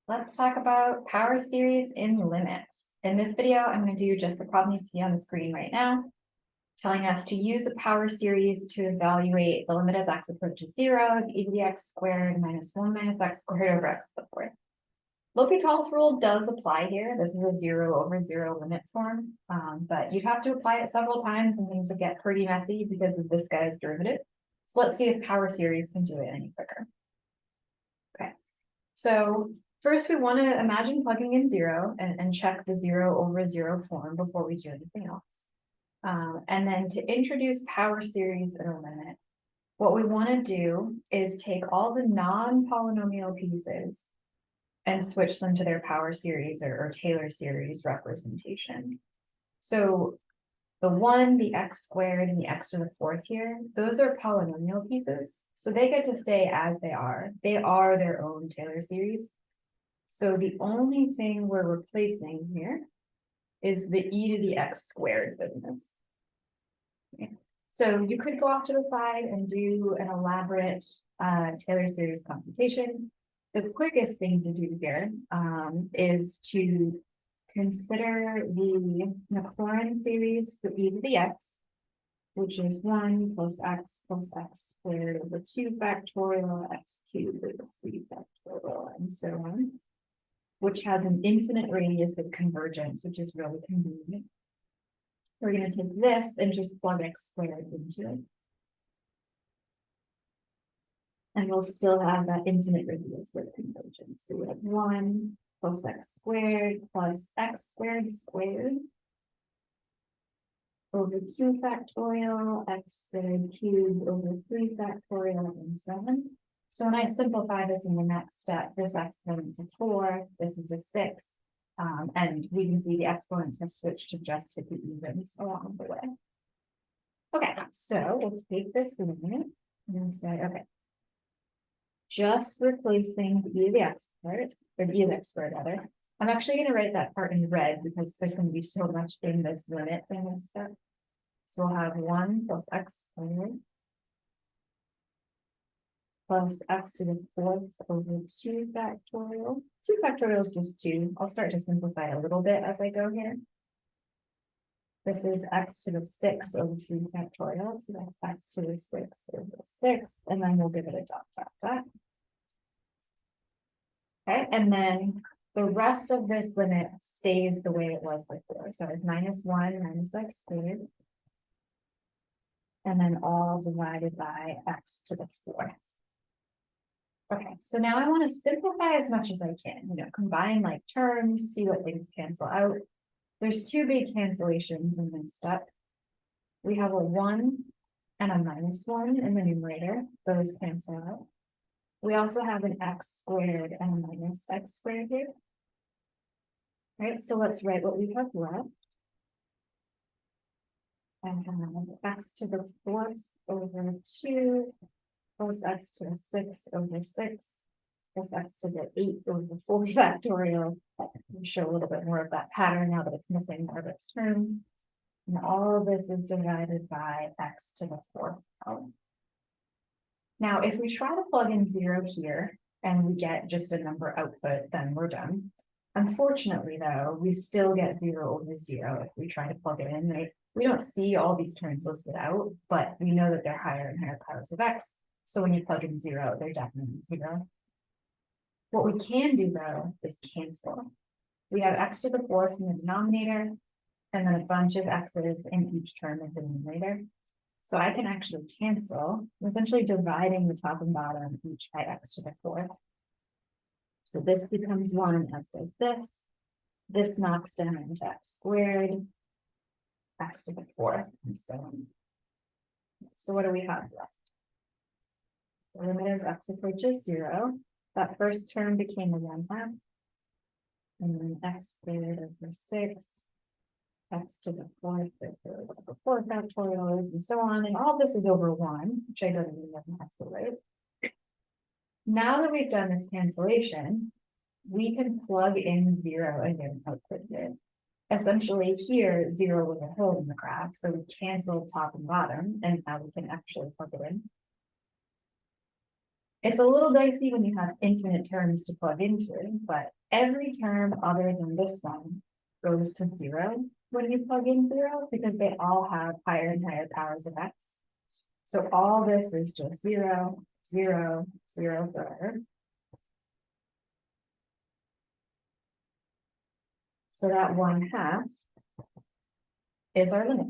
Let's talk about power series in limits. In this video, I'm going to do just the problem you see on the screen right now, telling us to use a power series to evaluate the limit as x approaches 0 of e to the x squared minus 1 minus x squared over x to the fourth. L'Hopital's rule does apply here. This is a 0 over 0 limit form, but you'd have to apply it several times and things would get pretty messy because of this guy's derivative. So let's see if power series can do it any quicker. Okay, so first, we want to imagine plugging in 0 and check the 0 over 0 form before we do anything else. And then to introduce power series in a limit, what we want to do is take all the non-polynomial pieces and switch them to their power series or Taylor series representation. So the 1, the x squared, and the x to the fourth here, those are polynomial pieces. So they get to stay as they are. They are their own Taylor series. So the only thing we're replacing here is the e to the x squared business. Okay. So you could go off to the side and do an elaborate Taylor series computation. The quickest thing to do here is to consider the Maclaurin series for e to the x, which is 1 plus x squared over 2 factorial x cubed over 3 factorial, and so on, which has an infinite radius of convergence, which is really convenient. We're going to take this and just plug x squared into it. And we'll still have that infinite radius of convergence. So we have 1 plus x squared squared over 2 factorial, x squared cubed over 3 factorial, and so on. So when I simplify this in the next step, this exponent is a 4, this is a 6, and we can see the exponents have switched to just hit the evens along the way. Okay, so we'll take this limit and say, okay, just replacing the e to the x part, or the e to the x squared rather. I'm actually going to write that part in red because there's going to be so much in this limit in this step. So we'll have 1 plus x squared plus x to the fourth over 2 factorial. 2 factorial is just 2. I'll start to simplify a little bit as I go here. This is x to the 6 over 3 factorial. So that's x to the 6 over 6. And then we'll give it a dot, dot, dot. Okay, and then the rest of this limit stays the way it was before. So it's minus 1 minus x squared. And then all divided by x to the fourth. Okay, so now I want to simplify as much as I can, combine like terms, see what things cancel out. There's 2 big cancellations in this step. We have a 1 and a minus 1 in the numerator. Those cancel out. We also have an x squared and a minus x squared here. Right, so let's write what we have left. I have x to the fourth over 2 plus x to the 6 over 6 plus x to the 8 over 4 factorial. I'll show a little bit more of that pattern now that it's missing more of its terms. And all of this is divided by x to the fourth power. Now, if we try to plug in 0 here and we get just a number output, then we're done. Unfortunately, though, we still get 0 over 0 if we try to plug it in. Right? We don't see all these terms listed out, but we know that they're higher and higher powers of x. So when you plug in 0, they're definitely 0. What we can do, though, is cancel. We have x to the fourth in the denominator, and then a bunch of x's in each term of the numerator. So I can actually cancel. I'm essentially dividing the top and bottom each by x to the fourth. So this becomes 1, as does this. This knocks down into x squared, x to the fourth, and so on. So what do we have left? The limit as x approaches 0. That first term became a 1/2. And then x squared over 6, x to the fourth over 4 factorials, and so on. And all this is over 1, which I don't even have to write. Now that we've done this cancellation, we can plug in 0 and get an output here. Essentially here, 0 was a hole in the graph, so we canceled top and bottom, and now we can actually plug it in. It's a little dicey when you have infinite terms to plug into, but every term other than this one goes to 0 when you plug in 0, because they all have higher and higher powers of x. So all this is just 0, 0, 0 forever. So that 1/2 is our limit.